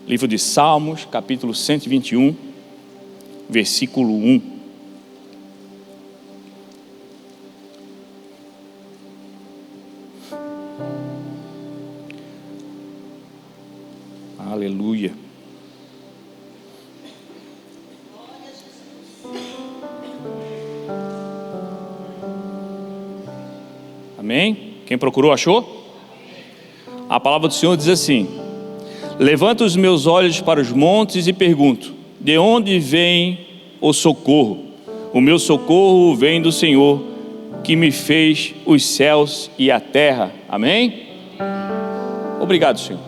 Livro de Salmos, capítulo 121, versículo 1. Aleluia. Amém? Quem procurou, achou? A palavra do Senhor diz assim: levanto os meus olhos para os montes e pergunto: de onde vem o socorro? O meu socorro vem do Senhor, que me fez os céus e a terra. Amém? Obrigado, Senhor.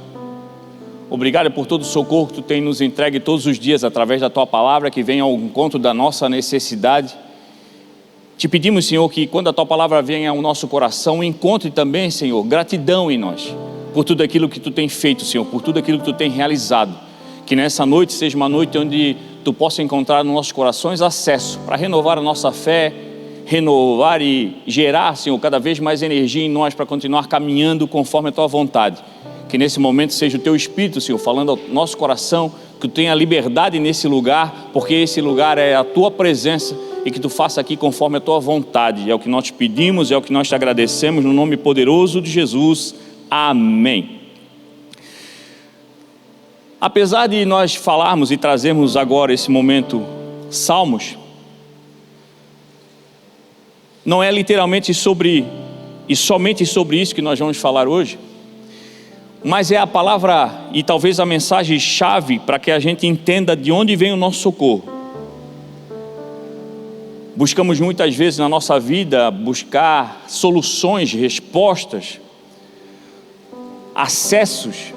Obrigado por todo o socorro que Tu tem nos entregue todos os dias através da Tua palavra, que vem ao encontro da nossa necessidade. Te pedimos, Senhor, que quando a Tua palavra venha ao nosso coração, encontre também, Senhor, gratidão em nós, por tudo aquilo que Tu tem feito, Senhor, por tudo aquilo que Tu tem realizado. Que nessa noite seja uma noite onde Tu possa encontrar nos nossos corações acesso para renovar a nossa fé, renovar e gerar, Senhor, cada vez mais energia em nós para continuar caminhando conforme a Tua vontade. Que nesse momento seja o Teu Espírito, Senhor, falando ao nosso coração, que Tu tenha liberdade nesse lugar, porque esse lugar é a Tua presença, e que Tu faça aqui conforme a Tua vontade. É o que nós te pedimos, é o que nós te agradecemos, no nome poderoso de Jesus. Amém. Apesar de nós falarmos e trazermos agora esse momento Salmos, não é literalmente sobre e somente sobre isso que nós vamos falar hoje, mas é a palavra e talvez a mensagem chave para que a gente entenda de onde vem o nosso socorro. Buscamos muitas vezes na nossa vida buscar soluções, respostas, acessos,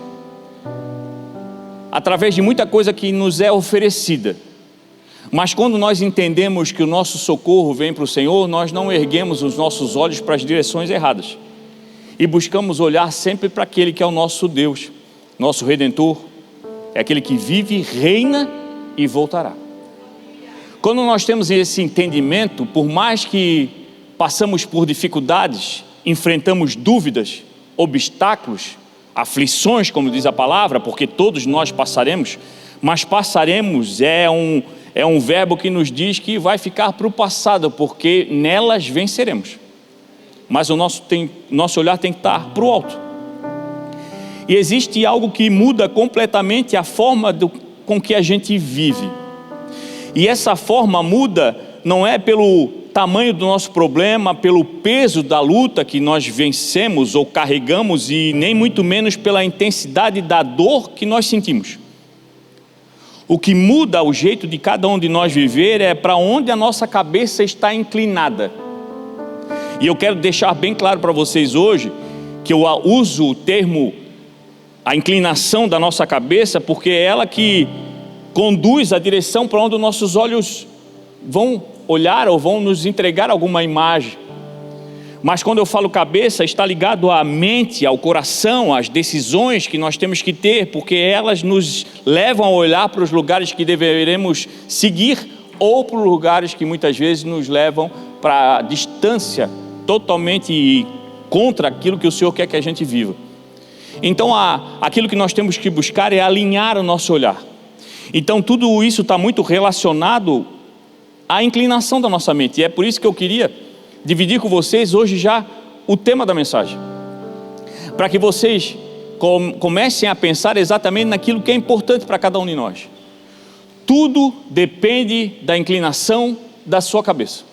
através de muita coisa que nos é oferecida. Mas quando nós entendemos que o nosso socorro vem para o Senhor, nós não erguemos os nossos olhos para as direções erradas. E buscamos olhar sempre para aquele que é o nosso Deus, nosso Redentor, é aquele que vive, reina e voltará. Quando nós temos esse entendimento, por mais que passamos por dificuldades, enfrentamos dúvidas, obstáculos, aflições, como diz a palavra, porque todos nós passaremos, mas passaremos é um verbo que nos diz que vai ficar para o passado, porque nelas venceremos. Mas o nosso olhar tem que estar para o alto. E existe algo que muda completamente a forma com que a gente vive. E essa forma muda não é pelo tamanho do nosso problema, pelo peso da luta que nós vencemos ou carregamos, e nem muito menos pela intensidade da dor que nós sentimos. O que muda o jeito de cada um de nós viver é para onde a nossa cabeça está inclinada. E eu quero deixar bem claro para vocês hoje, que eu uso o termo a inclinação da nossa cabeça, porque é ela que conduz a direção para onde os nossos olhos vão olhar ou vão nos entregar alguma imagem. Mas quando eu falo cabeça, está ligado à mente, ao coração, às decisões que nós temos que ter, porque elas nos levam a olhar para os lugares que deveremos seguir, ou para os lugares que muitas vezes nos levam para a distância, totalmente contra aquilo que o Senhor quer que a gente viva. Então aquilo que nós temos que buscar é alinhar o nosso olhar. Então tudo isso está muito relacionado à inclinação da nossa mente, e é por isso que eu queria dividir com vocês hoje já o tema da mensagem, para que vocês comecem a pensar exatamente naquilo que é importante para cada um de nós. Tudo depende da inclinação da sua cabeça.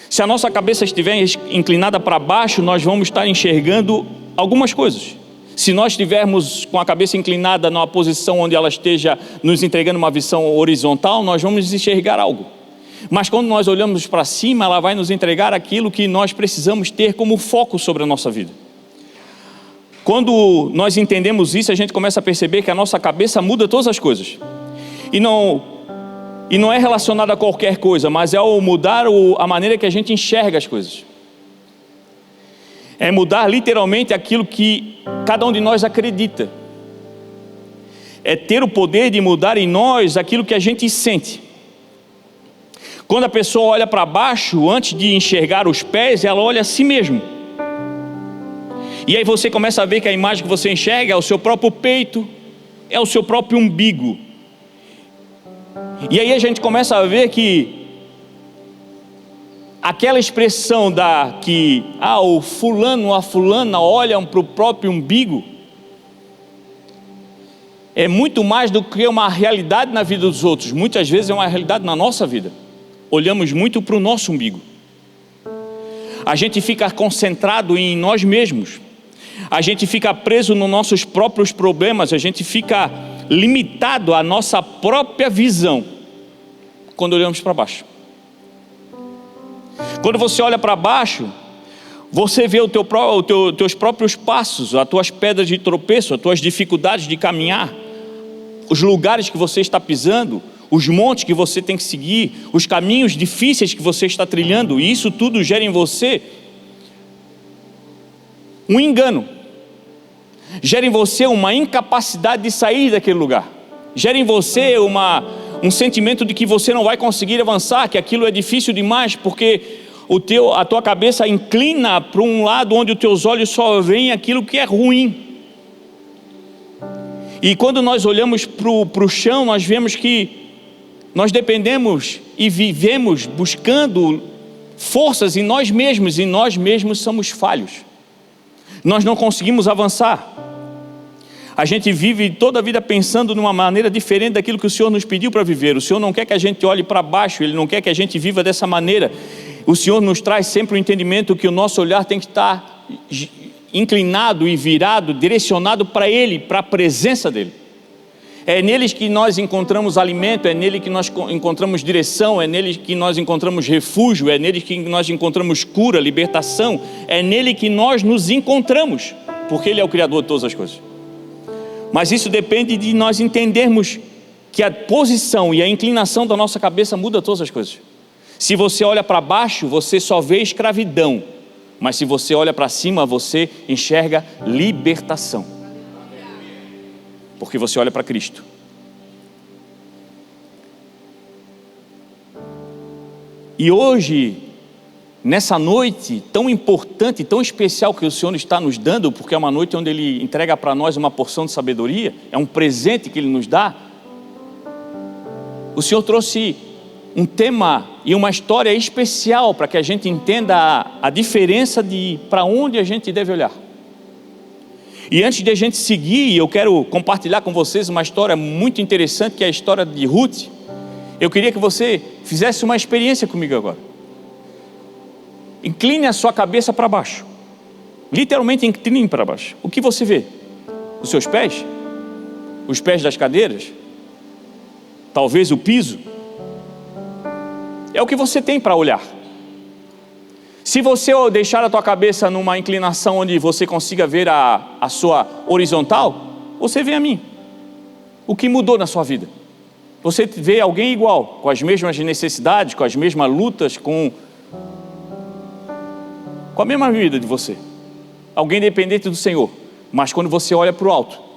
Se a nossa cabeça estiver inclinada para baixo, nós vamos estar enxergando algumas coisas. Se nós estivermos com a cabeça inclinada numa posição onde ela esteja nos entregando uma visão horizontal, nós vamos enxergar algo. Mas quando nós olhamos para cima, ela vai nos entregar aquilo que nós precisamos ter como foco sobre a nossa vida. Quando nós entendemos isso, a gente começa a perceber que a nossa cabeça muda todas as coisas. E não é relacionado a qualquer coisa, mas é ao mudar a maneira que a gente enxerga as coisas. É mudar literalmente aquilo que cada um de nós acredita. É ter o poder de mudar em nós aquilo que a gente sente. Quando a pessoa olha para baixo, antes de enxergar os pés, ela olha a si mesmo. E aí você começa a ver que a imagem que você enxerga é o seu próprio peito, é o seu próprio umbigo. E aí a gente começa a ver que aquela expressão o fulano, a fulana olham para o próprio umbigo, é muito mais do que uma realidade na vida dos outros. Muitas vezes é uma realidade na nossa vida. Olhamos muito para o nosso umbigo. A gente fica concentrado em nós mesmos. A gente fica preso nos nossos próprios problemas. A gente fica limitado à nossa própria visão quando olhamos para baixo. Quando você olha para baixo, você vê teus próprios passos, as tuas pedras de tropeço, as tuas dificuldades de caminhar, os lugares que você está pisando, os montes que você tem que seguir, os caminhos difíceis que você está trilhando, e isso tudo gera em você um engano, gera em você uma incapacidade de sair daquele lugar, gera em você um sentimento de que você não vai conseguir avançar, que aquilo é difícil demais, porque a tua cabeça inclina para um lado onde os teus olhos só veem aquilo que é ruim. E quando nós olhamos para o chão, nós vemos que nós dependemos e vivemos buscando forças em nós mesmos, e nós mesmos somos falhos. Nós não conseguimos avançar. A gente vive toda a vida pensando de uma maneira diferente daquilo que o Senhor nos pediu para viver. O Senhor não quer que a gente olhe para baixo, Ele não quer que a gente viva dessa maneira. O Senhor nos traz sempre o entendimento que o nosso olhar tem que estar inclinado e virado, direcionado para Ele, para a presença dEle. É neles que nós encontramos alimento, é nele que nós encontramos direção, é nele que nós encontramos refúgio, é nele que nós encontramos cura, libertação, é nele que nós nos encontramos, porque Ele é o Criador de todas as coisas. Mas isso depende de nós entendermos que a posição e a inclinação da nossa cabeça muda todas as coisas. Se você olha para baixo, você só vê escravidão, mas se você olha para cima, você enxerga libertação, porque você olha para Cristo. E hoje, nessa noite tão importante, tão especial que o Senhor está nos dando, porque é uma noite onde Ele entrega para nós uma porção de sabedoria, é um presente que Ele nos dá, o Senhor trouxe um tema e uma história especial para que a gente entenda a diferença de para onde a gente deve olhar. E antes de a gente seguir, eu quero compartilhar com vocês uma história muito interessante, que é a história de Ruth. Eu queria que você fizesse uma experiência comigo agora. Incline a sua cabeça para baixo. Literalmente incline para baixo. O que você vê? Os seus pés? Os pés das cadeiras? Talvez o piso? É o que você tem para olhar. Se você deixar a tua cabeça numa inclinação onde você consiga ver a sua horizontal, você vê a mim. O que mudou na sua vida? Você vê alguém igual, com as mesmas necessidades, com as mesmas lutas, com a mesma vida de você. Alguém dependente do Senhor. Mas quando você olha para o alto,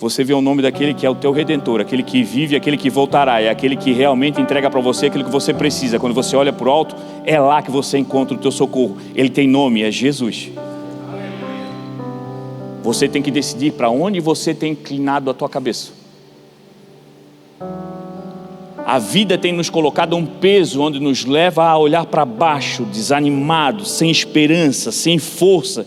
você vê o nome daquele que é o teu Redentor, aquele que vive, aquele que voltará, é aquele que realmente entrega para você aquilo que você precisa. Quando você olha para o alto, é lá que você encontra o teu socorro. Ele tem nome, é Jesus. Você tem que decidir para onde você tem inclinado a tua cabeça. A vida tem nos colocado um peso onde nos leva a olhar para baixo, desanimado, sem esperança, sem força,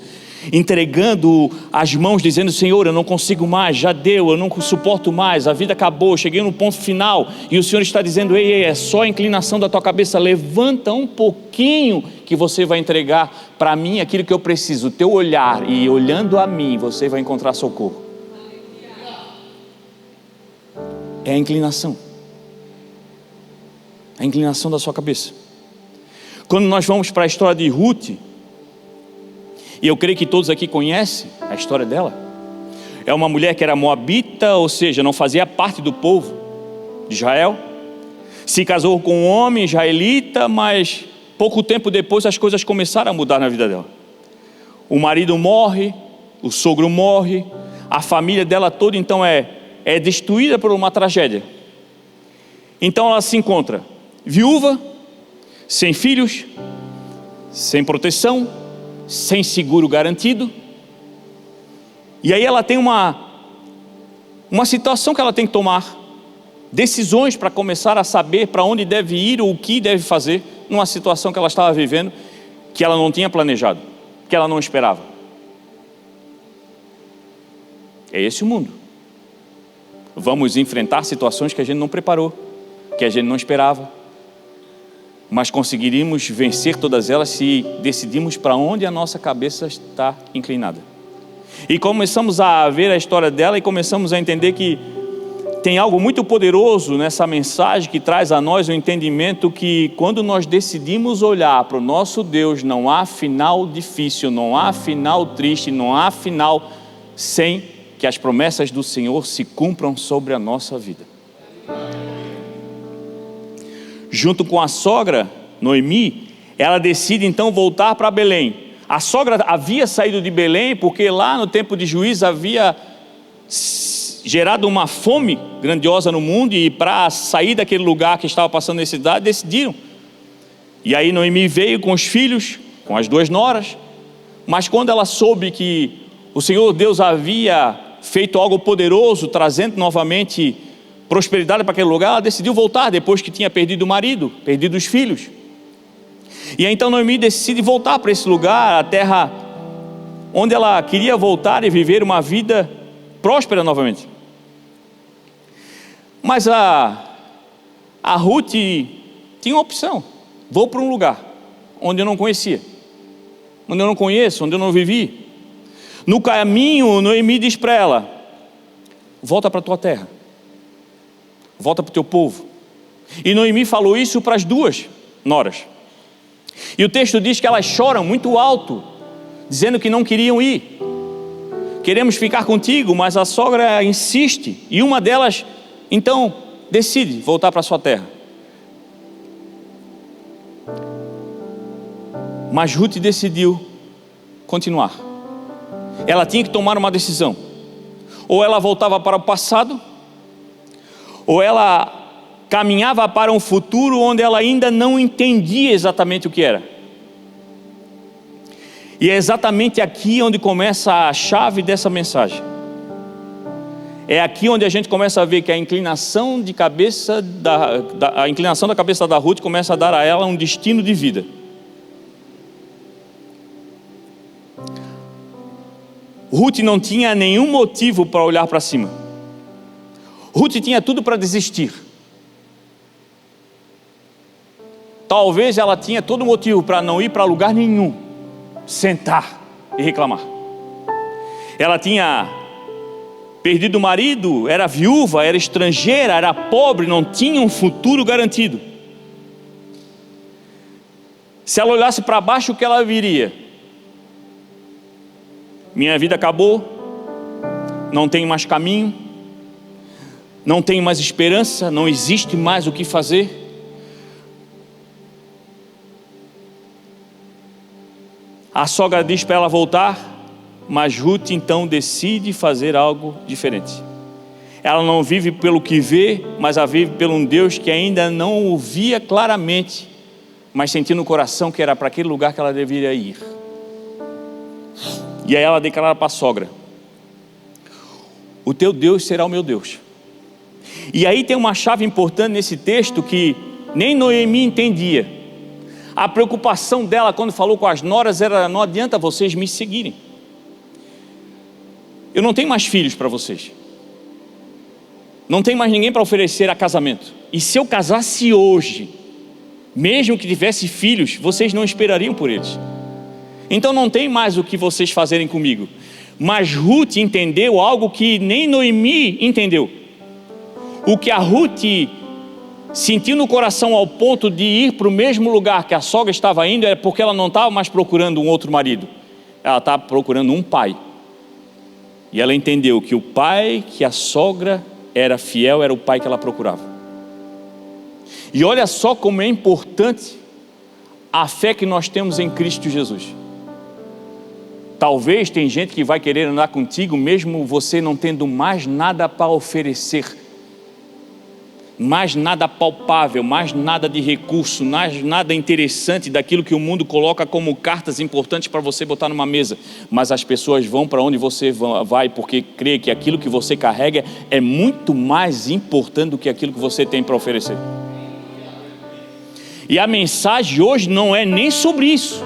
entregando as mãos, dizendo: Senhor, eu não consigo mais, já deu, eu não suporto mais, a vida acabou, cheguei no ponto final. E o Senhor está dizendo: ei, é só a inclinação da tua cabeça, levanta um pouquinho que você vai entregar para mim aquilo que eu preciso, o teu olhar, e olhando a mim você vai encontrar socorro. É a inclinação da sua cabeça. Quando nós vamos para a história de Ruth, e eu creio que todos aqui conhecem a história dela, é uma mulher que era moabita, ou seja, não fazia parte do povo de Israel, se casou com um homem israelita, mas pouco tempo depois as coisas começaram a mudar na vida dela. O marido morre, o sogro morre, a família dela toda então é destruída por uma tragédia. Então ela se encontra viúva, sem filhos, sem proteção, sem seguro garantido. E aí ela tem uma uma situação que ela tem que tomar, decisões para começar a saber para onde deve ir ou o que deve fazer, numa situação que ela estava vivendo, que ela não tinha planejado, que ela não esperava. É esse o mundo. Vamos enfrentar situações que a gente não preparou, que a gente não esperava, mas conseguiríamos vencer todas elas se decidirmos para onde a nossa cabeça está inclinada. E começamos a ver a história dela e começamos a entender que tem algo muito poderoso nessa mensagem que traz a nós o entendimento que quando nós decidimos olhar para o nosso Deus, não há final difícil, não há final triste, não há final sem que as promessas do Senhor se cumpram sobre a nossa vida. Junto com a sogra, Noemi, ela decide então voltar para Belém. A sogra havia saído de Belém porque lá no tempo de Juízes havia gerado uma fome grandiosa no mundo, e para sair daquele lugar que estava passando necessidade, decidiram. E aí Noemi veio com os filhos, com as 2 noras, mas quando ela soube que o Senhor Deus havia feito algo poderoso, trazendo novamente prosperidade para aquele lugar, ela decidiu voltar, depois que tinha perdido o marido, perdido os filhos. E aí, então Noemi decide voltar para esse lugar, a terra onde ela queria voltar e viver uma vida próspera novamente. Mas a Ruth tinha uma opção: vou para um lugar onde eu não conhecia, onde eu não conheço, onde eu não vivi. No caminho, Noemi diz para ela: volta para a tua terra, volta para o teu povo. E Noemi falou isso para as 2 noras. E o texto diz que elas choram muito alto, dizendo que não queriam ir. Queremos ficar contigo, mas a sogra insiste. E uma delas, então, decide voltar para sua terra. Mas Ruth decidiu continuar. Ela tinha que tomar uma decisão. Ou ela voltava para o passado, ou ela caminhava para um futuro onde ela ainda não entendia exatamente o que era. E é exatamente aqui onde começa a chave dessa mensagem. É aqui onde a gente começa a ver que a inclinação da cabeça da Ruth começa a dar a ela um destino de vida. Ruth não tinha nenhum motivo para olhar para cima. Ruth tinha tudo para desistir. Talvez ela tinha todo motivo para não ir para lugar nenhum, sentar e reclamar. Ela tinha perdido o marido, era viúva, era estrangeira, era pobre, não tinha um futuro garantido. Se ela olhasse para baixo, o que ela viria? Minha vida acabou, não tenho mais caminho, não tenho mais esperança, não existe mais o que fazer. A sogra diz para ela voltar, mas Ruth então decide fazer algo diferente. Ela não vive pelo que vê, mas ela vive pelo um Deus que ainda não o via claramente, mas sentiu no coração que era para aquele lugar que ela deveria ir. E aí ela declara para a sogra: o teu Deus será o meu Deus. E aí tem uma chave importante nesse texto que nem Noemi entendia. A preocupação dela quando falou com as noras era: não adianta vocês me seguirem, eu não tenho mais filhos para vocês, não tenho mais ninguém para oferecer a casamento, e se eu casasse hoje, mesmo que tivesse filhos, vocês não esperariam por eles, então não tem mais o que vocês fazerem comigo. Mas Ruth entendeu algo que nem Noemi entendeu. O que a Ruth sentiu no coração ao ponto de ir para o mesmo lugar que a sogra estava indo é porque ela não estava mais procurando um outro marido, ela estava procurando um pai. E ela entendeu que o pai que a sogra era fiel era o pai que ela procurava. E olha só como é importante a fé que nós temos em Cristo Jesus. Talvez tem gente que vai querer andar contigo mesmo você não tendo mais nada para oferecer, mais nada palpável, mais nada de recurso, mais nada interessante daquilo que o mundo coloca como cartas importantes para você botar numa mesa. Mas as pessoas vão para onde você vai porque crê que aquilo que você carrega é muito mais importante do que aquilo que você tem para oferecer. E a mensagem hoje não é nem sobre isso.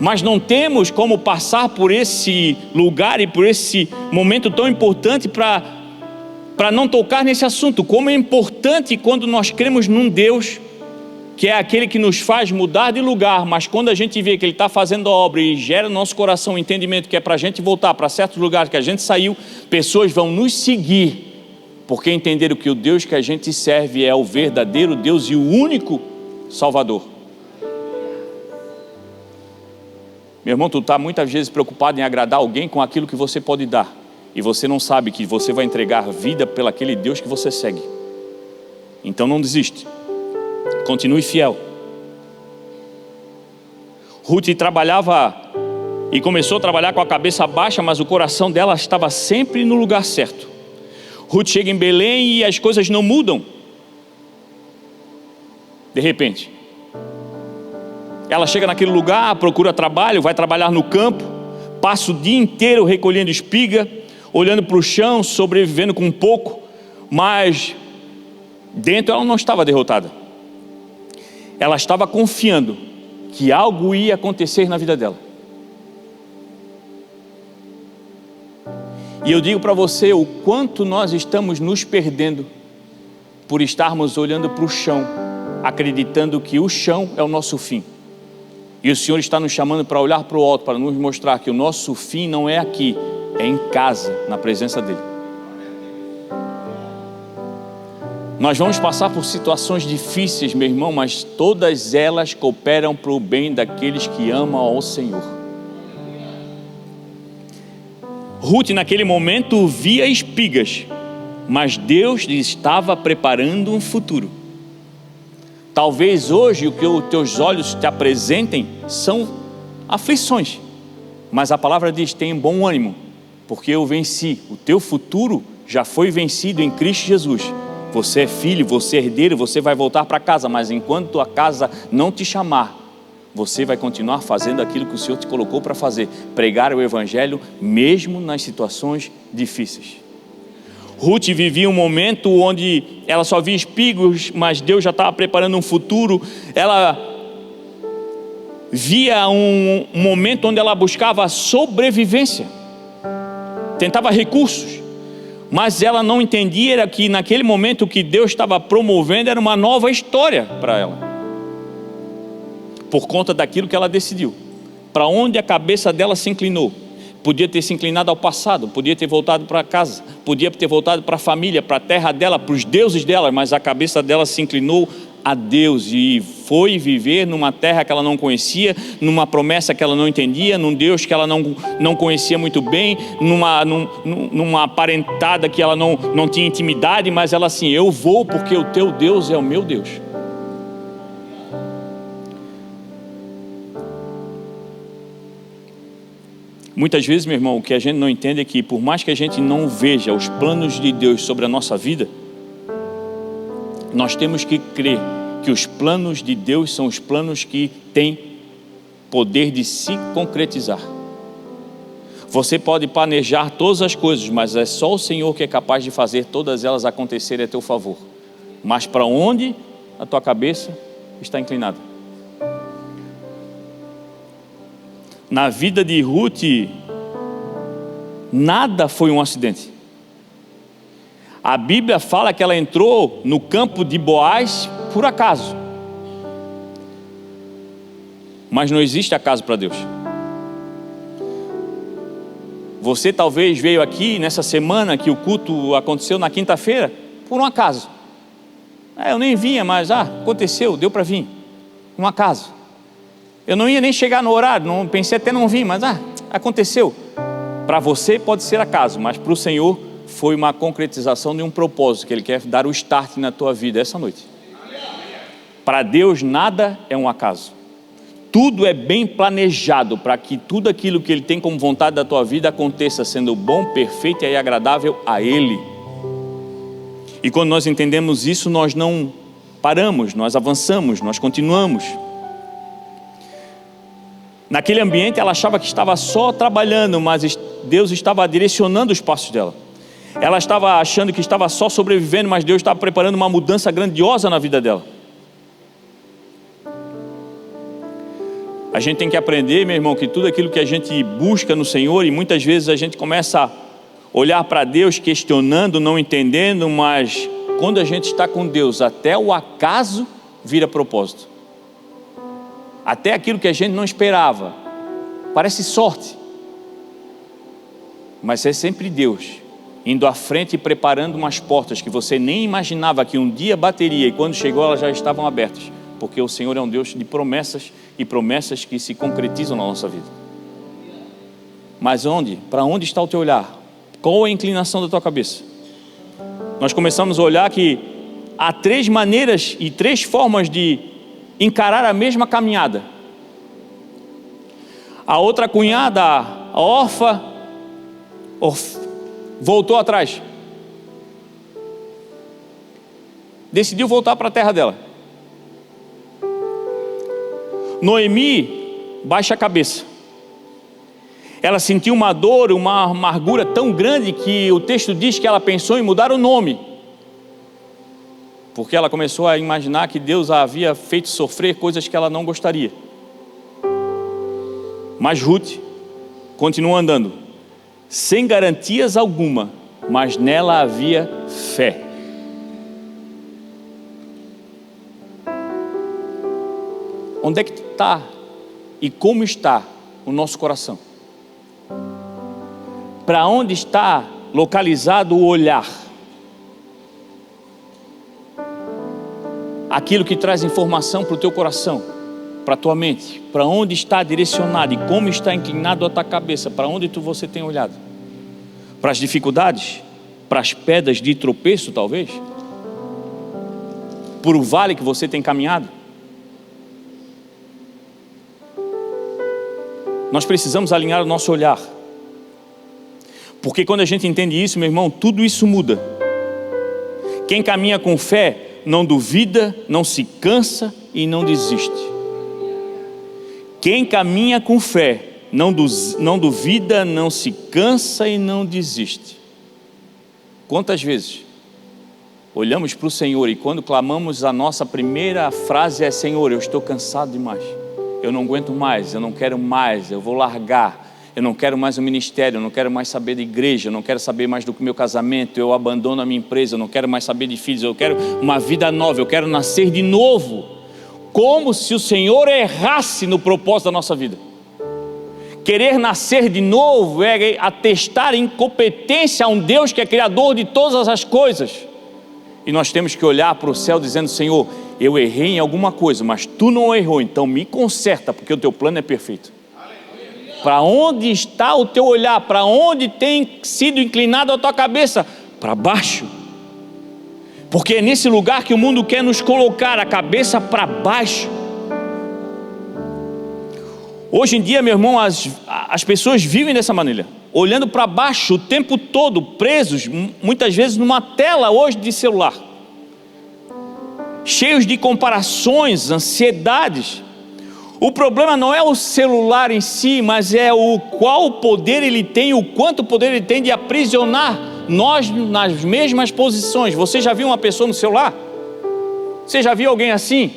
Mas não temos como passar por esse lugar e por esse momento tão importante para não tocar nesse assunto. Como é importante quando nós cremos num Deus que é aquele que nos faz mudar de lugar, mas quando a gente vê que Ele está fazendo a obra e gera no nosso coração o entendimento que é para a gente voltar para certos lugares que a gente saiu, pessoas vão nos seguir, porque entenderam que o Deus que a gente serve é o verdadeiro Deus e o único Salvador. Meu irmão, tu está muitas vezes preocupado em agradar alguém com aquilo que você pode dar, e você não sabe que você vai entregar vida pelo aquele Deus que você segue. Então não desiste, continue fiel. Ruth trabalhava e começou a trabalhar com a cabeça baixa, mas o coração dela estava sempre no lugar certo. Ruth chega em Belém e as coisas não mudam. De repente ela chega naquele lugar, procura trabalho, vai trabalhar no campo, passa o dia inteiro recolhendo espiga, olhando para o chão, sobrevivendo com pouco, mas dentro ela não estava derrotada. Ela estava confiando que algo ia acontecer na vida dela. E eu digo para você o quanto nós estamos nos perdendo por estarmos olhando para o chão, acreditando que o chão é o nosso fim. E o Senhor está nos chamando para olhar para o alto, para nos mostrar que o nosso fim não é aqui, é em casa, na presença dEle. Nós vamos passar por situações difíceis, meu irmão, mas todas elas cooperam para o bem daqueles que amam ao Senhor. Ruth naquele momento via espigas, mas Deus lhe estava preparando um futuro. Talvez hoje o que os teus olhos te apresentem são aflições, mas a palavra diz: tem bom ânimo, porque eu venci. O teu futuro já foi vencido em Cristo Jesus. Você é filho, você é herdeiro, você vai voltar para casa, mas enquanto a casa não te chamar, você vai continuar fazendo aquilo que o Senhor te colocou para fazer, pregar o Evangelho mesmo nas situações difíceis. Ruth vivia um momento onde ela só via espigos, mas Deus já estava preparando um futuro. Ela via um momento onde ela buscava sobrevivência, tentava recursos, mas ela não entendia que naquele momento o que Deus estava promovendo era uma nova história para ela, por conta daquilo que ela decidiu, para onde a cabeça dela se inclinou. Podia ter se inclinado ao passado, podia ter voltado para casa, podia ter voltado para a família, para a terra dela, para os deuses dela, mas a cabeça dela se inclinou a Deus e foi viver numa terra que ela não conhecia, numa promessa que ela não entendia, num Deus que ela não conhecia muito bem, numa parentada que ela não tinha intimidade, mas ela assim: eu vou porque o teu Deus é o meu Deus. Muitas vezes, meu irmão, o que a gente não entende é que por mais que a gente não veja os planos de Deus sobre a nossa vida, nós temos que crer que os planos de Deus são os planos que têm poder de se concretizar. Você pode planejar todas as coisas, mas é só o Senhor que é capaz de fazer todas elas acontecerem a teu favor. Mas para onde a tua cabeça está inclinada? Na vida de Ruth, nada foi um acidente. A Bíblia fala que ela entrou no campo de Boaz por acaso. Mas não existe acaso para Deus. Você talvez veio aqui nessa semana que o culto aconteceu na quinta-feira por um acaso. Eu nem vinha, mas aconteceu, deu para vir. Um acaso. Eu não ia nem chegar no horário, não pensei até não vir, mas aconteceu. Para você pode ser acaso, mas para o Senhor foi uma concretização de um propósito que Ele quer dar o start na tua vida essa noite. Para Deus nada é um acaso. Tudo é bem planejado para que tudo aquilo que Ele tem como vontade da tua vida aconteça sendo bom, perfeito e agradável a Ele. E quando nós entendemos isso, nós não paramos, nós avançamos, nós continuamos. Naquele ambiente ela achava que estava só trabalhando, mas Deus estava direcionando os passos dela. Ela estava achando que estava só sobrevivendo, mas Deus estava preparando uma mudança grandiosa na vida dela. A gente tem que aprender, meu irmão, que tudo aquilo que a gente busca no Senhor, e muitas vezes a gente começa a olhar para Deus questionando, não entendendo, mas quando a gente está com Deus, até o acaso vira propósito. Até aquilo que a gente não esperava, parece sorte, mas é sempre Deus indo à frente e preparando umas portas que você nem imaginava que um dia bateria, e quando chegou elas já estavam abertas, porque o Senhor é um Deus de promessas, e promessas que se concretizam na nossa vida. Mas onde? Para onde está o teu olhar? Qual é a inclinação da tua cabeça? Nós começamos a olhar que há 3 maneiras e 3 formas de encarar a mesma caminhada. A outra cunhada, a órfã, voltou atrás. Decidiu voltar para a terra dela. Noemi baixa a cabeça. Ela sentiu uma dor, uma amargura tão grande que o texto diz que ela pensou em mudar o nome, porque ela começou a imaginar que Deus a havia feito sofrer coisas que ela não gostaria. Mas Ruth continua andando, sem garantias alguma, mas nela havia fé. Onde é que está e como está o nosso coração? Para onde está localizado o olhar? Aquilo que traz informação para o teu coração, para a tua mente. Para onde está direcionado e como está inclinado a tua cabeça? Para onde você tem olhado? Para as dificuldades? Para as pedras de tropeço talvez? Por o vale que você tem caminhado? Nós precisamos alinhar o nosso olhar, porque quando a gente entende isso, meu irmão, tudo isso muda. Quem caminha com fé não duvida, não se cansa e não desiste. Quem caminha com fé não duvida, não se cansa e não desiste. Quantas vezes olhamos para o Senhor e quando clamamos, a nossa primeira frase é: Senhor, eu estou cansado demais, eu não aguento mais, eu não quero mais, eu vou largar, eu não quero mais o ministério, eu não quero mais saber da igreja, eu não quero saber mais do meu casamento, eu abandono a minha empresa, eu não quero mais saber de filhos, eu quero uma vida nova, eu quero nascer de novo. Como se o Senhor errasse no propósito da nossa vida. Querer nascer de novo é atestar incompetência a um Deus que é criador de todas as coisas. E nós temos que olhar para o céu dizendo: Senhor, eu errei em alguma coisa, mas Tu não errou, então me conserta, porque o Teu plano é perfeito. Para onde está o teu olhar? Para onde tem sido inclinado a tua cabeça? Para baixo. Porque é nesse lugar que o mundo quer nos colocar, a cabeça para baixo. Hoje em dia, meu irmão, as pessoas vivem dessa maneira, olhando para baixo o tempo todo, presos, muitas vezes numa tela hoje de celular, cheios de comparações, ansiedades. O problema não é o celular em si, mas é o qual poder ele tem, o quanto poder ele tem de aprisionar nós nas mesmas posições. Você já viu uma pessoa no celular? Você já viu alguém assim?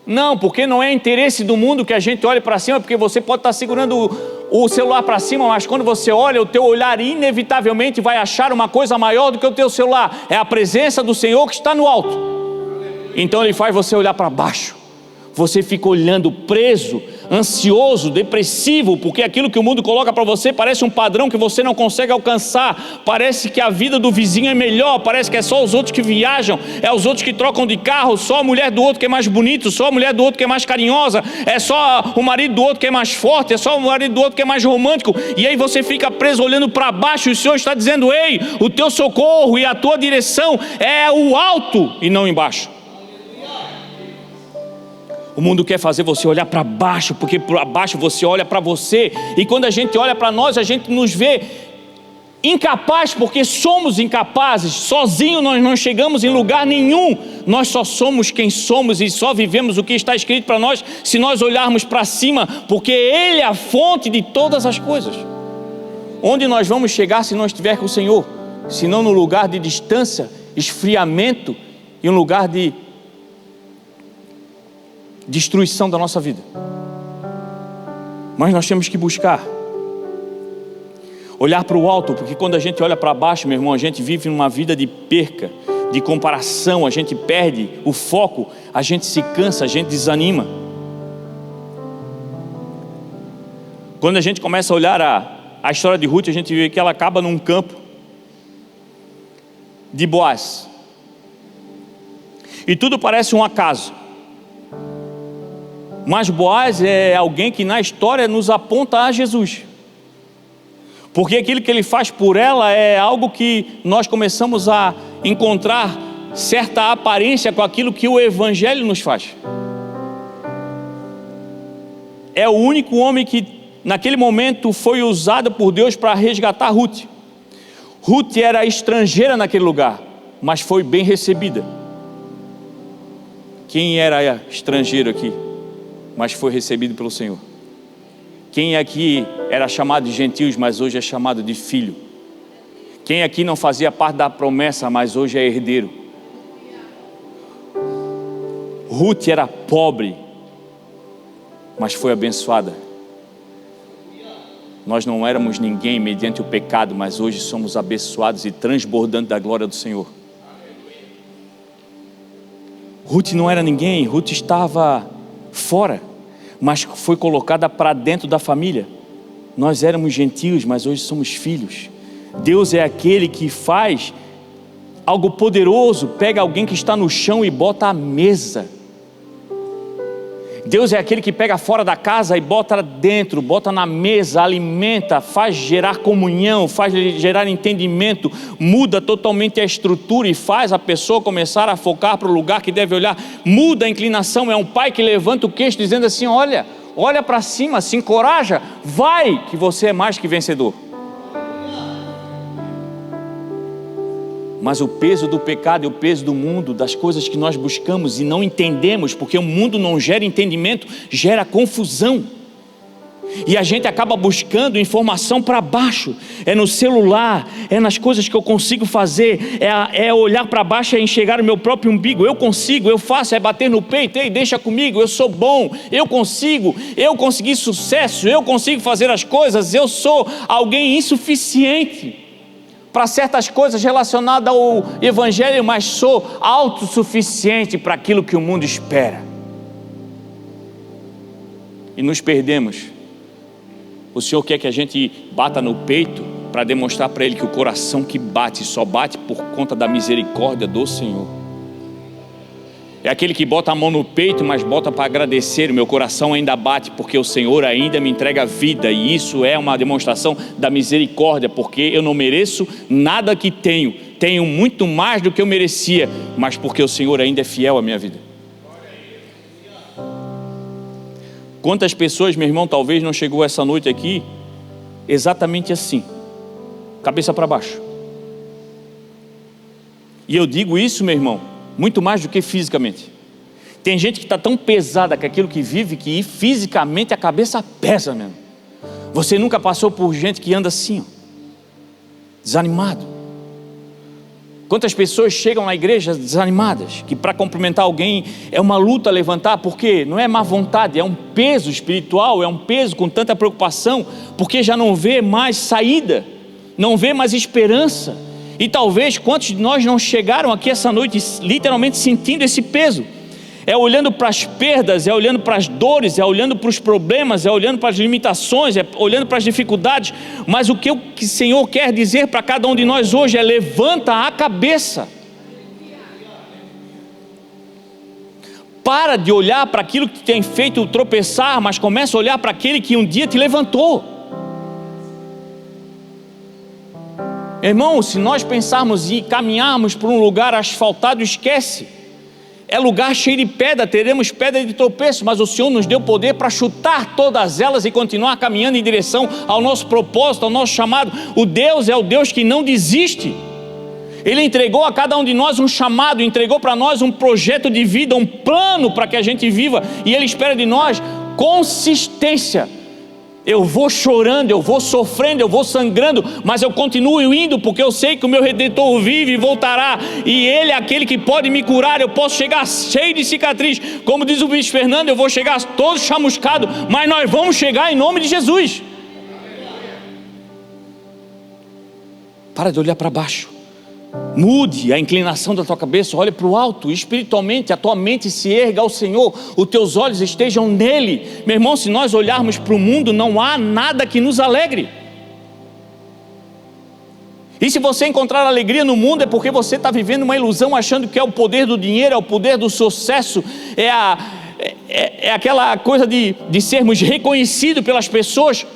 Não, porque não é interesse do mundo que a gente olhe para cima, porque você pode estar segurando o celular para cima, mas quando você olha, o teu olhar inevitavelmente vai achar uma coisa maior do que o teu celular. É a presença do Senhor que está no alto. Então ele faz você olhar para baixo. Você fica olhando preso, ansioso, depressivo, porque aquilo que o mundo coloca para você parece um padrão que você não consegue alcançar. Parece que a vida do vizinho é melhor, parece que é só os outros que viajam, é os outros que trocam de carro, só a mulher do outro que é mais bonito, só a mulher do outro que é mais carinhosa, é só o marido do outro que é mais forte, é só o marido do outro que é mais romântico. E aí você fica preso olhando para baixo, e o Senhor está dizendo: ei, o teu socorro e a tua direção é o alto e não embaixo. O mundo quer fazer você olhar para baixo, porque para baixo você olha para você, e quando a gente olha para nós, a gente nos vê Incapaz porque somos incapazes, sozinho nós não chegamos em lugar nenhum, nós só somos quem somos e só vivemos o que está escrito para nós se nós olharmos para cima, porque Ele é a fonte de todas as coisas. Onde nós vamos chegar se não estiver com o Senhor? Se não no lugar de distância, esfriamento e um lugar de destruição da nossa vida. Mas nós temos que buscar olhar para o alto, porque quando a gente olha para baixo, meu irmão, a gente vive numa vida de perca, de comparação, a gente perde o foco, a gente se cansa, a gente desanima. Quando a gente começa a olhar a história de Ruth, a gente vê que ela acaba num campo de Boaz. E tudo parece um acaso. Mas Boaz é alguém que na história nos aponta a Jesus. Porque aquilo que ele faz por ela é algo que nós começamos a encontrar certa aparência com aquilo que o Evangelho nos faz. É o único homem que naquele momento foi usado por Deus para resgatar Ruth. Ruth era estrangeira naquele lugar, mas foi bem recebida. Quem era estrangeiro aqui, mas foi recebido pelo Senhor? Quem aqui era chamado de gentios, mas hoje é chamado de filho? Quem aqui não fazia parte da promessa, mas hoje é herdeiro? Ruth era pobre, mas foi abençoada. Nós não éramos ninguém mediante o pecado, mas hoje somos abençoados e transbordando da glória do Senhor. Ruth não era ninguém, Ruth estava fora, mas foi colocada para dentro da família. Nós éramos gentios, mas hoje somos filhos. Deus é aquele que faz algo poderoso, pega alguém que está no chão e bota à mesa. Deus é aquele que pega fora da casa e bota dentro, bota na mesa, alimenta, faz gerar comunhão, faz gerar entendimento, muda totalmente a estrutura e faz a pessoa começar a focar para o lugar que deve olhar, muda a inclinação. É um pai que levanta o queixo dizendo assim: olha para cima, se encoraja, vai que você é mais que vencedor. Mas o peso do pecado e o peso do mundo, das coisas que nós buscamos e não entendemos, porque o mundo não gera entendimento, gera confusão. E a gente acaba buscando informação para baixo. É no celular, é nas coisas que eu consigo fazer, é olhar para baixo e enxergar o meu próprio umbigo. Eu consigo, eu faço, é bater no peito: ei, deixa comigo, eu sou bom, eu consegui sucesso, eu consigo fazer as coisas, eu sou alguém insuficiente para certas coisas relacionadas ao Evangelho, mas sou autossuficiente para aquilo que o mundo espera. E nos perdemos. O Senhor quer que a gente bata no peito para demonstrar para Ele que o coração que bate só bate por conta da misericórdia do Senhor. É aquele que bota a mão no peito, mas bota para agradecer: o meu coração ainda bate porque o Senhor ainda me entrega vida. E isso é uma demonstração da misericórdia, porque eu não mereço nada que tenho muito mais do que eu merecia, mas porque o Senhor ainda é fiel à minha vida. Quantas pessoas, meu irmão, talvez não chegou essa noite aqui exatamente assim, cabeça para baixo. E eu digo isso, meu irmão, muito mais do que fisicamente. Tem gente que está tão pesada com aquilo que vive, que fisicamente a cabeça pesa mesmo. Você nunca passou por gente que anda assim, desanimado? Quantas pessoas chegam na igreja desanimadas, que para cumprimentar alguém é uma luta levantar, porque não é má vontade, é um peso espiritual, é um peso com tanta preocupação, porque já não vê mais saída, não vê mais esperança. E talvez quantos de nós não chegaram aqui essa noite literalmente sentindo esse peso? É olhando para as perdas, é olhando para as dores, é olhando para os problemas, é olhando para as limitações, é olhando para as dificuldades. Mas o que o Senhor quer dizer para cada um de nós hoje é: levanta a cabeça. Para de olhar para aquilo que te tem feito tropeçar, mas começa a olhar para aquele que um dia te levantou. Irmão, se nós pensarmos e caminharmos por um lugar asfaltado, esquece. é lugar cheio de pedra, teremos pedra de tropeço, mas o Senhor nos deu poder para chutar todas elas e continuar caminhando em direção ao nosso propósito, ao nosso chamado. O Deus é o Deus que não desiste. Ele entregou a cada um de nós um chamado, entregou para nós um projeto de vida, um plano para que a gente viva, e Ele espera de nós consistência. Eu vou chorando, eu vou sofrendo, eu vou sangrando, mas eu continuo indo, porque eu sei que o meu Redentor vive e voltará, e Ele é aquele que pode me curar. Eu posso chegar cheio de cicatriz, como diz o bispo Fernando, eu vou chegar todo chamuscado, mas nós vamos chegar em nome de Jesus. Para de olhar para baixo, mude a inclinação da tua cabeça, olhe para o alto. Espiritualmente a tua mente se erga ao Senhor, os teus olhos estejam nele. Meu irmão, se nós olharmos para o mundo, não há nada que nos alegre. E se você encontrar alegria no mundo, é porque você está vivendo uma ilusão, achando que é o poder do dinheiro, é o poder do sucesso, é aquela coisa de sermos reconhecidos pelas pessoas.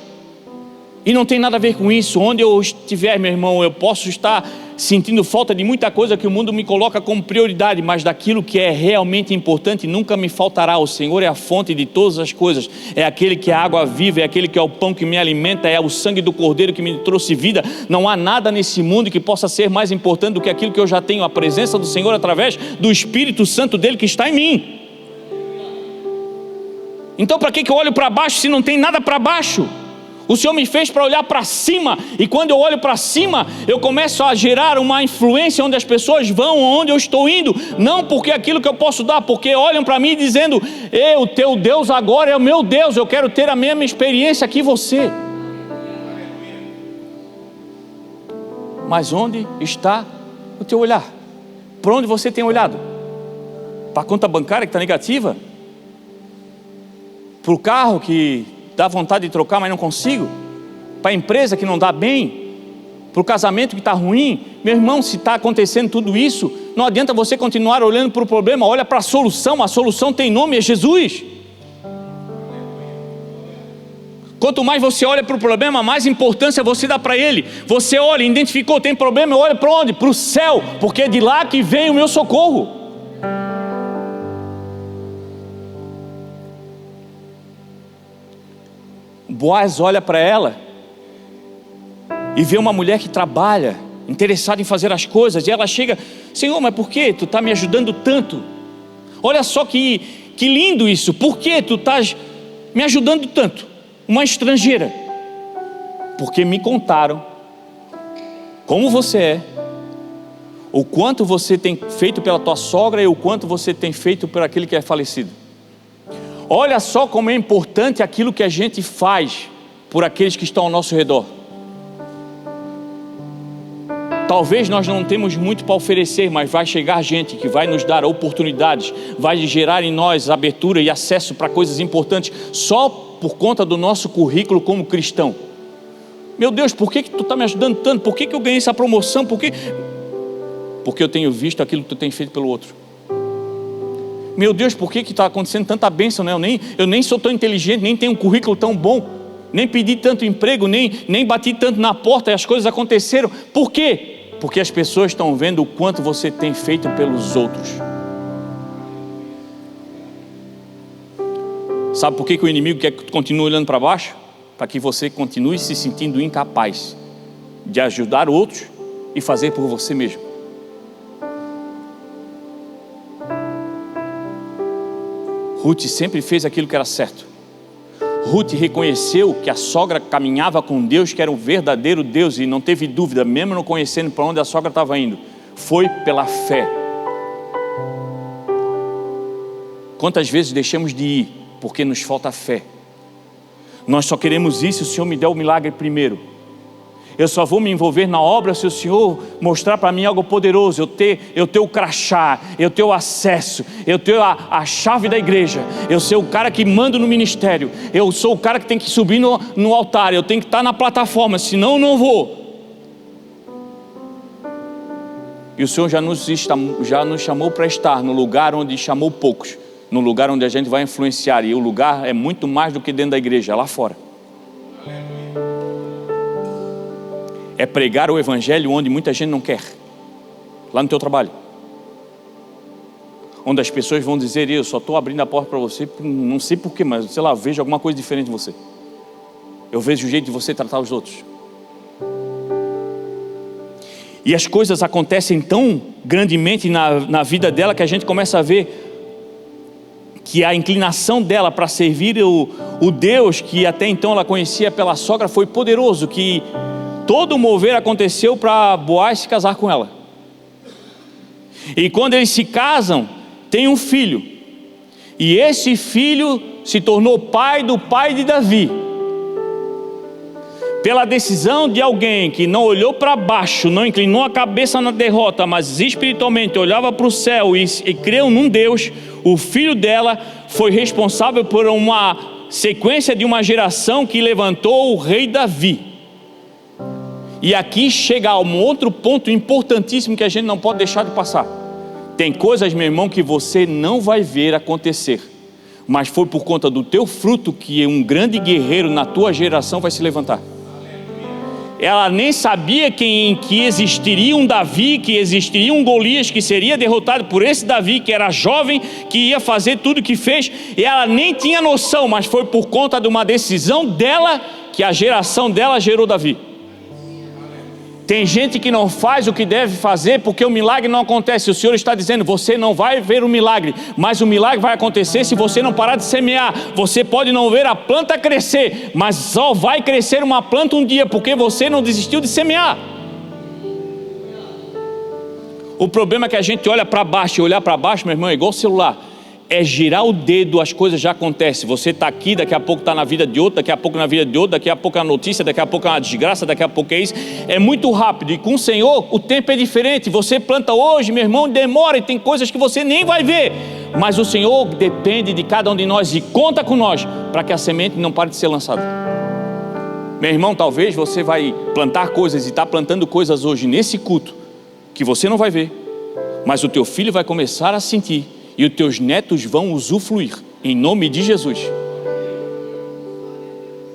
E não tem nada a ver com isso. Onde eu estiver, meu irmão, eu posso estar sentindo falta de muita coisa que o mundo me coloca como prioridade, mas daquilo que é realmente importante nunca me faltará. O Senhor é a fonte de todas as coisas, é aquele que é a água viva, é aquele que é o pão que me alimenta, é o sangue do Cordeiro que me trouxe vida. Não há nada nesse mundo que possa ser mais importante do que aquilo que eu já tenho, a presença do Senhor através do Espírito Santo dele que está em mim. Então para que eu olho para baixo se não tem nada para baixo? O Senhor me fez para olhar para cima, e quando eu olho para cima, eu começo a gerar uma influência onde as pessoas vão, onde eu estou indo, não porque aquilo que eu posso dar, porque olham para mim dizendo: o teu Deus agora é o meu Deus, eu quero ter a mesma experiência que você. Mas onde está o teu olhar? Para onde você tem olhado? Para a conta bancária que está negativa? Para o carro que dá vontade de trocar, mas não consigo? Para a empresa que não dá bem? Para o casamento que está ruim? Meu irmão, se está acontecendo tudo isso, não adianta você continuar olhando para o problema. Olha para a solução tem nome, é Jesus. Quanto mais você olha para o problema, mais importância você dá para ele. Você olha, identificou, tem problema, eu olho para onde? Para o céu, porque é de lá que vem o meu socorro. Boaz olha para ela e vê uma mulher que trabalha, interessada em fazer as coisas, e ela chega: Senhor, mas por que tu está me ajudando tanto? Olha só que lindo isso. Por que tu estás me ajudando tanto? Uma estrangeira. Porque me contaram como você é, o quanto você tem feito pela tua sogra e o quanto você tem feito por aquele que é falecido. Olha só como é importante aquilo que a gente faz por aqueles que estão ao nosso redor. Talvez nós não temos muito para oferecer, mas vai chegar gente que vai nos dar oportunidades, vai gerar em nós abertura e acesso para coisas importantes, só por conta do nosso currículo como cristão. Meu Deus, por que tu está me ajudando tanto? Por que eu ganhei essa promoção? Porque eu tenho visto aquilo que tu tem feito pelo outro. Meu Deus, por que está acontecendo tanta bênção, né? Eu nem sou tão inteligente, nem tenho um currículo tão bom, nem pedi tanto emprego, nem bati tanto na porta e as coisas aconteceram. Por quê? Porque as pessoas estão vendo o quanto você tem feito pelos outros. Sabe por que o inimigo quer que tu continue olhando para baixo? Para que você continue se sentindo incapaz de ajudar outros e fazer por você mesmo. Ruth sempre fez aquilo que era certo. Ruth reconheceu que a sogra caminhava com Deus, que era um verdadeiro Deus, e não teve dúvida, mesmo não conhecendo para onde a sogra estava indo. Foi pela fé. Quantas vezes deixamos de ir porque nos falta fé? Nós só queremos ir se o Senhor me der o milagre primeiro. Eu só vou me envolver na obra se o Senhor mostrar para mim algo poderoso. Eu ter o crachá, eu ter o acesso, eu ter a chave da igreja, eu ser o cara que manda no ministério, eu sou o cara que tem que subir no altar, eu tenho que estar na plataforma, senão eu não vou. E o Senhor já nos chamou para estar no lugar onde chamou poucos, no lugar onde a gente vai influenciar, e o lugar é muito mais do que dentro da igreja, é lá fora. É pregar o evangelho onde muita gente não quer. Lá no teu trabalho, onde as pessoas vão dizer: eu só estou abrindo a porta para você, não sei porquê, mas sei lá, vejo alguma coisa diferente de você. Eu vejo o jeito de você tratar os outros. E as coisas acontecem tão grandemente na vida dela que a gente começa a ver que a inclinação dela para servir o Deus que até então ela conhecia pela sogra foi poderoso, que todo o mover aconteceu para Boaz se casar com ela. E quando eles se casam, tem um filho, e esse filho se tornou pai de Davi, pela decisão de alguém que não olhou para baixo, não inclinou a cabeça na derrota, mas espiritualmente olhava para o céu e creu num Deus. O filho dela foi responsável por uma sequência de uma geração que levantou o rei Davi. E aqui chega a um outro ponto importantíssimo que a gente não pode deixar de passar. Tem coisas, meu irmão, que você não vai ver acontecer, mas foi por conta do teu fruto que um grande guerreiro na tua geração vai se levantar. Ela nem sabia que existiria um Davi, que existiria um Golias que seria derrotado por esse Davi, que era jovem, que ia fazer tudo o que fez, e ela nem tinha noção, mas foi por conta de uma decisão dela que a geração dela gerou Davi. Tem gente que não faz o que deve fazer porque o milagre não acontece. O Senhor está dizendo: você não vai ver o milagre, mas o milagre vai acontecer se você não parar de semear. Você pode não ver a planta crescer, mas só vai crescer uma planta um dia, porque você não desistiu de semear. O problema é que a gente olha para baixo, e olhar para baixo, meu irmão, é igual celular. É girar o dedo, as coisas já acontecem. Você está aqui, daqui a pouco está na vida de outro, daqui a pouco na vida de outro, daqui a pouco é uma notícia, daqui a pouco é uma desgraça, daqui a pouco é isso. É muito rápido, e com o Senhor o tempo é diferente. Você planta hoje, meu irmão, demora, e tem coisas que você nem vai ver, mas o Senhor depende de cada um de nós e conta com nós para que a semente não pare de ser lançada. Meu irmão, talvez você vai plantar coisas e está plantando coisas hoje nesse culto que você não vai ver, mas o teu filho vai começar a sentir, e os teus netos vão usufruir, em nome de Jesus.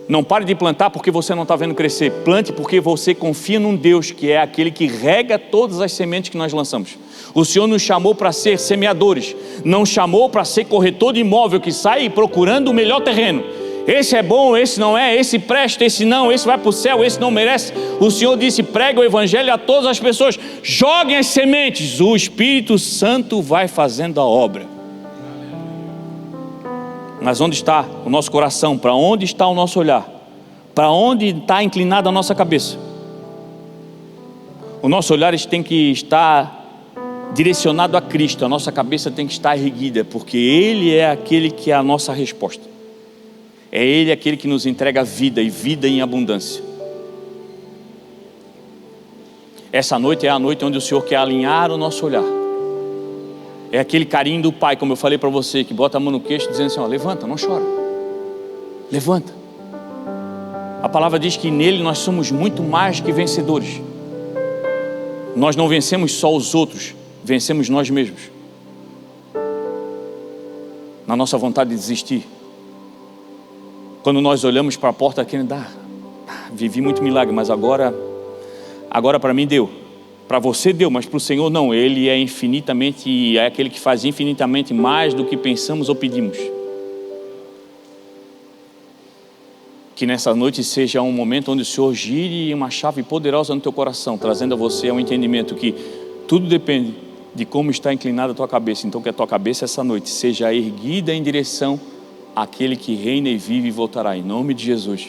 Não pare de plantar porque você não está vendo crescer. Plante porque você confia num Deus que é aquele que rega todas as sementes que nós lançamos. O Senhor nos chamou para ser semeadores, não chamou para ser corretor de imóvel que sai procurando o melhor terreno. Esse é bom, esse não é, esse presta, esse não, esse vai para o céu, esse não merece. O Senhor disse: prega o evangelho a todas as pessoas, joguem as sementes, o Espírito Santo vai fazendo a obra. Mas onde está o nosso coração? Para onde está o nosso olhar? Para onde está inclinada a nossa cabeça? O nosso olhar tem que estar direcionado a Cristo, a nossa cabeça tem que estar erguida, porque Ele é aquele que é a nossa resposta. É Ele aquele que nos entrega vida, e vida em abundância. Essa noite é a noite onde o Senhor quer alinhar o nosso olhar. É aquele carinho do Pai, como eu falei para você, que bota a mão no queixo dizendo assim: ó, levanta, não chora, levanta. A palavra diz que nele nós somos muito mais que vencedores. Nós não vencemos só os outros, vencemos nós mesmos, na nossa vontade de desistir. Quando nós olhamos para a porta querendo dar, vivi muito milagre, mas agora para mim deu. Para você deu, mas para o Senhor não. Ele é infinitamente, é aquele que faz infinitamente mais do que pensamos ou pedimos. Que nessa noite seja um momento onde o Senhor gire uma chave poderosa no teu coração, trazendo a você um entendimento que tudo depende de como está inclinada a tua cabeça. Então que a tua cabeça essa noite seja erguida em direção àquele que reina e vive e voltará, em nome de Jesus.